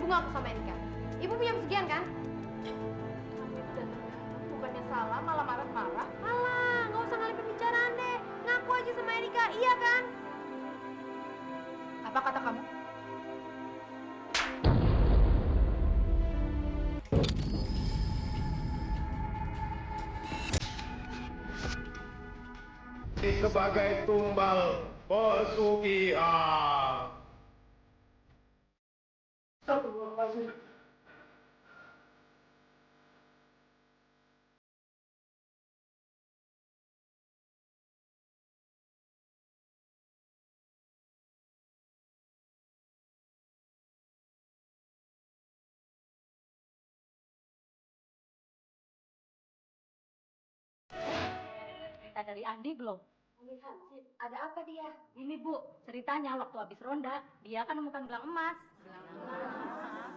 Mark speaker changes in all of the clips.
Speaker 1: bunga aku sama Erika. Ibu punya pesugihan kan? Kamu itu datang bukannya salah, malah marah-marah. Alah, nggak usah ngalih pembicaraan deh. Ngaku aja sama Erika, iya kan? Apa kata kamu?
Speaker 2: Sebagai tumbal pesugihan.
Speaker 3: Cerita dari Andi belum? Ada apa dia? Ini Bu, ceritanya waktu habis ronda, dia kan nemukan gelang emas. Gelang emas?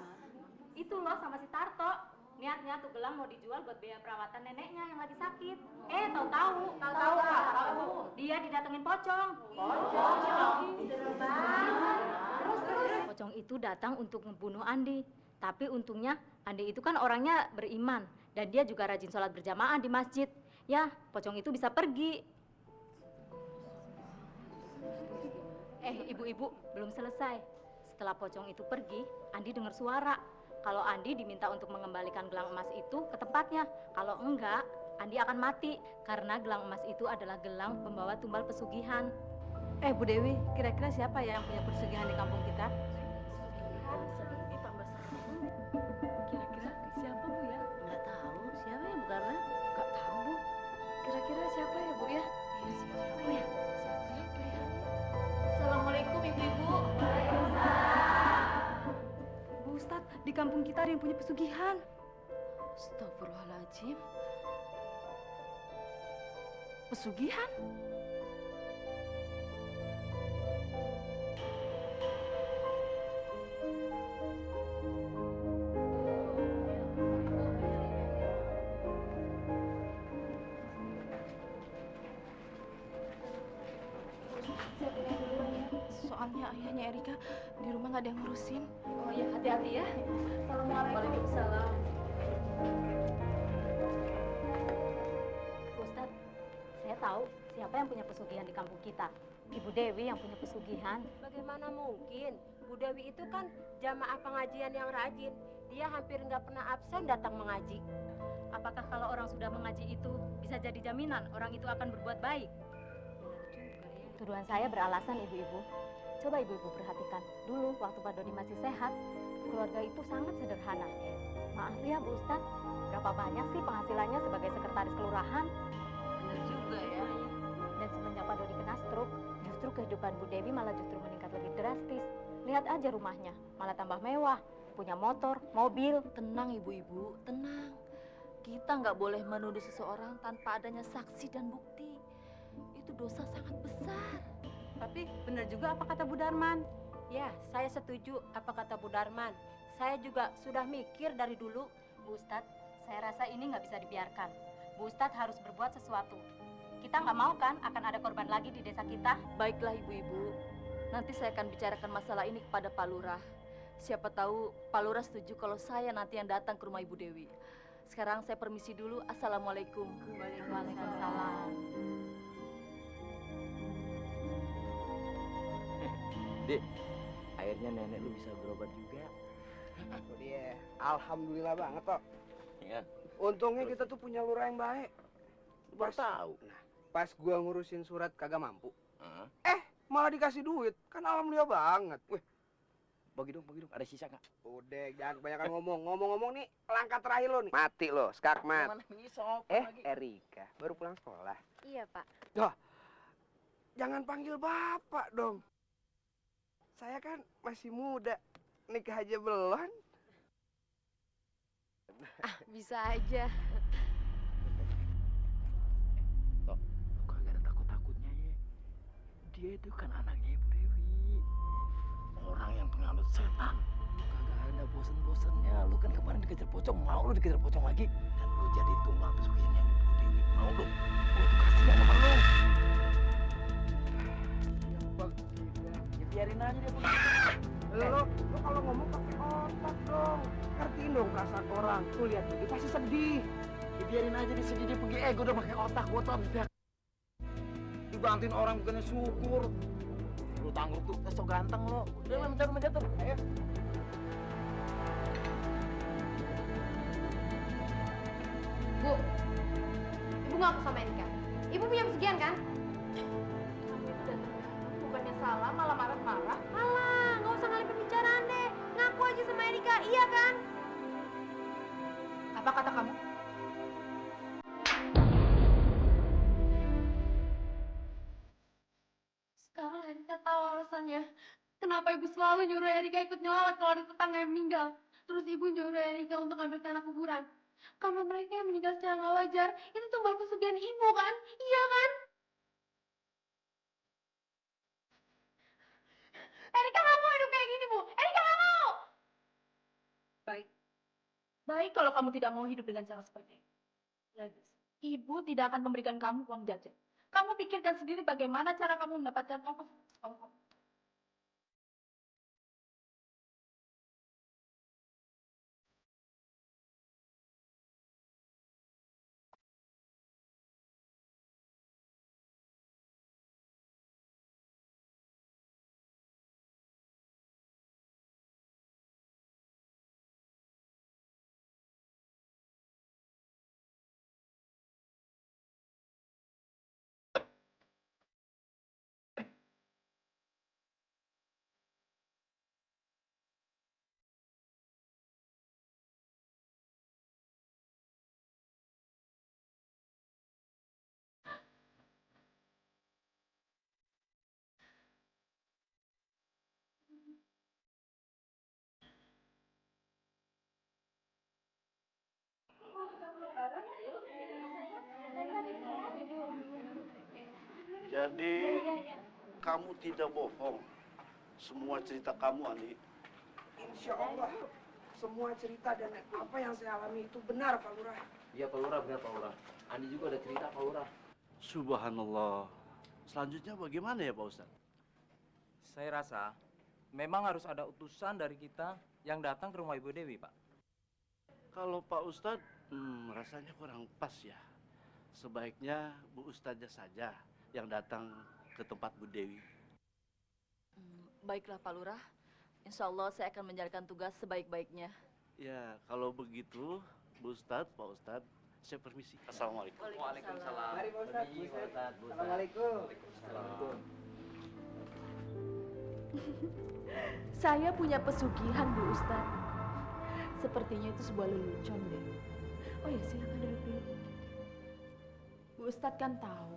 Speaker 3: Itu loh sama si Tarto. Niatnya tuh gelang mau dijual buat biaya perawatan neneknya yang lagi sakit. Tahu-tahu dia didatengin pocong. Terus pocong itu datang untuk membunuh Andi. Tapi untungnya Andi itu kan orangnya beriman dan dia juga rajin sholat berjamaah di masjid. Ya, pocong itu bisa pergi. Ibu-ibu, belum selesai. Setelah pocong itu pergi, Andi dengar suara. Kalau Andi diminta untuk mengembalikan gelang emas itu ke tempatnya. Kalau enggak, Andi akan mati. Karena gelang emas itu adalah gelang pembawa tumbal pesugihan.
Speaker 4: Bu Dewi, kira-kira siapa ya yang punya pesugihan di kampung kita? Kira-kira siapa Bu ya?
Speaker 5: Nggak tahu siapa ya Bu Karna?
Speaker 4: Nggak tahu Bu. Kira-kira siapa ya Bu ya? Siapa ya?
Speaker 3: Assalamualaikum ibu-ibu.
Speaker 4: Bu Ustadz, di kampung kita ada yang punya pesugihan. Astagfirullahaladzim. Pesugihan? Soalnya ayahnya Erika di rumah nggak ada yang ngurusin.
Speaker 3: Oh ya, hati-hati ya. Assalamualaikum. Waalaikumsalam. Ustadz, saya tahu siapa yang punya pesugihan di kampung kita. Ibu Dewi yang punya pesugihan.
Speaker 6: Bagaimana mungkin? Bu Dewi itu kan jamaah pengajian yang rajin. Dia hampir nggak pernah absen datang mengaji.
Speaker 3: Apakah kalau orang sudah mengaji itu bisa jadi jaminan orang itu akan berbuat baik? Tuduhan saya beralasan, ibu-ibu. Coba ibu-ibu perhatikan. Dulu waktu Pak Dodi masih sehat, keluarga itu sangat sederhana. Maaf ya Bu Ustadz, berapa banyak sih penghasilannya sebagai sekretaris kelurahan?
Speaker 5: Benar juga ya.
Speaker 3: Dan semenjak Pak Dodi kena stroke, justru kehidupan Bu Dewi malah justru meningkat lebih drastis. Lihat aja rumahnya, malah tambah mewah. Punya motor, mobil.
Speaker 4: Tenang ibu-ibu, tenang. Kita nggak boleh menuduh seseorang tanpa adanya saksi dan bukti. Itu dosa sangat besar.
Speaker 6: Tapi benar juga apa kata Bu Darman? Ya, saya setuju apa kata Bu Darman. Saya juga sudah mikir dari dulu.
Speaker 3: Bu Ustadz, saya rasa ini nggak bisa dibiarkan. Bu Ustadz harus berbuat sesuatu. Kita nggak mau kan akan ada korban lagi di desa kita.
Speaker 4: Baiklah ibu-ibu, nanti saya akan bicarakan masalah ini kepada Pak Lurah. Siapa tahu Pak Lurah setuju kalau saya nanti yang datang ke rumah Ibu Dewi. Sekarang saya permisi dulu. Assalamualaikum.
Speaker 3: Waalaikumsalam.
Speaker 7: Dek, akhirnya nenek lu bisa berobat juga.
Speaker 8: Itu dia. Alhamdulillah banget toh.
Speaker 7: Ya.
Speaker 8: Untungnya kita tuh punya lurah yang baik.
Speaker 7: Baru tahu.
Speaker 8: Nah, pas gua ngurusin surat kagak mampu.
Speaker 7: Heeh.
Speaker 8: Malah dikasih duit. Kan alhamdulillah banget. Wih,
Speaker 7: Bagi dong. Ada sisa nggak?
Speaker 8: udah jangan kebanyakan ngomong. Ngomong-ngomong nih, langkah terakhir lo nih. Mati lo, skakmat.
Speaker 7: Mana bisa?
Speaker 8: Erika, baru pulang sekolah.
Speaker 1: Iya, Pak.
Speaker 8: Jangan panggil bapak dong. Saya kan masih muda. Nikah aja belum.
Speaker 1: Bisa aja.
Speaker 7: Lu kagak ada takut-takutnya ya. Dia itu kan anaknya Ibu Dewi. Orang yang penganut setan. Lu kagak ada bosen-bosennya. Lu kan kemarin dikejar pocong, mau lu dikejar pocong lagi. Dan lu jadi tumbal pesugihannya Ibu Dewi. Mau lu? Gua tuh kasihan sama lu.
Speaker 8: Ya biarin aja dia. Lo kalau ngomong pakai otak. dong perasaan orang. Tuh lihat, dia pasti sedih.
Speaker 7: Ya, biarin aja dia sedih, dia pergi ego udah pakai otak. Gua tuh habis pihak. Dibantuin orang bukannya syukur. Lu tangguh tuh, so ganteng lo. Udah menjatuh, ayo.
Speaker 1: Bu, ibu ngaku sama Erika. Ibu punya pesugihan kan? Kamu itu datang ke kantor, bukannya salah malah marah-marah. Alah, nggak usah ngalih pembicaraan deh. Ngaku aja sama Erika, iya kan? Apa kata kamu?
Speaker 3: Sekarang Erika tahu alasannya. Kenapa ibu selalu nyuruh Erika ikut nyolot kalau ada tetangga yang meninggal. Terus ibu nyuruh Erika untuk ambil tanah kuburan. Karena mereka yang meninggal secara nggak wajar, itu tumbal pesugihan ibu kan? Iya kan? Erika nggak mau hidup kayak gini, Bu. Erika nggak mau. Baik. Baik kalau kamu tidak mau hidup dengan cara seperti ini. Bagus. Ibu tidak akan memberikan kamu uang jajan. Kamu pikirkan sendiri bagaimana cara kamu mendapatkan uang.
Speaker 2: Jadi kamu tidak bohong. Semua cerita kamu, Andi.
Speaker 8: Insya Allah, semua cerita dan apa yang saya alami itu benar, Pak Lurah.
Speaker 7: Iya Pak Lurah, benar Pak Lurah. Andi juga ada cerita Pak Lurah.
Speaker 2: Subhanallah. Selanjutnya bagaimana ya Pak Ustadz?
Speaker 9: Saya rasa memang harus ada utusan dari kita yang datang ke rumah Ibu Dewi, Pak.
Speaker 2: Kalau Pak Ustadz, rasanya kurang pas ya. Sebaiknya Bu Ustadzah saja yang datang ke tempat Bu Dewi.
Speaker 4: Baiklah Pak Lurah, insya Allah saya akan menjalankan tugas sebaik-baiknya.
Speaker 2: Ya, kalau begitu Bu Ustadz, Pak Ustadz, saya permisi. Assalamualaikum.
Speaker 4: Waalaikumsalam.
Speaker 8: Mari Pak Ustadz, Bu Ustadz. Assalamualaikum.
Speaker 10: Saya punya pesugihan, Bu Ustadz. Sepertinya itu sebuah lelucon deh. Oh ya, silakan duduk dulu. Bu Ustadz kan tahu,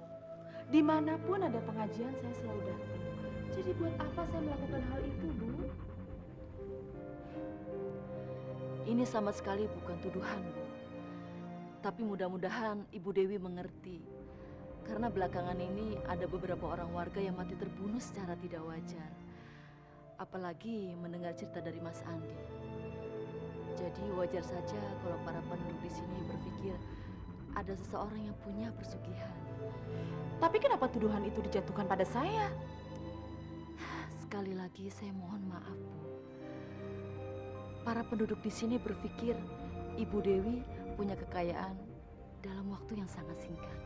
Speaker 10: dimanapun ada pengajian saya selalu datang. Jadi buat apa saya melakukan hal itu, Bu?
Speaker 4: Ini sama sekali bukan tuduhan, Bu. Tapi mudah-mudahan Ibu Dewi mengerti. Karena belakangan ini ada beberapa orang warga yang mati terbunuh secara tidak wajar. Apalagi mendengar cerita dari Mas Andi. Jadi wajar saja kalau para penduduk di sini berpikir ada seseorang yang punya pesugihan.
Speaker 10: Tapi kenapa tuduhan itu dijatuhkan pada saya?
Speaker 4: Sekali lagi saya mohon maaf, Bu. Para penduduk di sini berpikir Ibu Dewi punya kekayaan dalam waktu yang sangat singkat.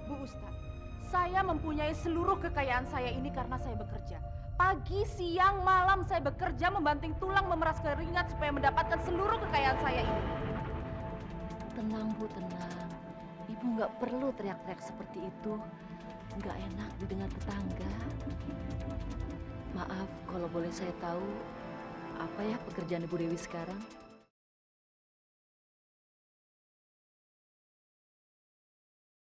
Speaker 10: Bu Ustadz, saya mempunyai seluruh kekayaan saya ini karena saya bekerja. Pagi, siang, malam saya bekerja membanting tulang, memeras keringat supaya mendapatkan seluruh kekayaan saya ini.
Speaker 4: Tenang, Bu, tenang. Ibu nggak perlu teriak-teriak seperti itu. Nggak enak didengar tetangga. Maaf, kalau boleh saya tahu, apa ya pekerjaan Ibu Dewi sekarang?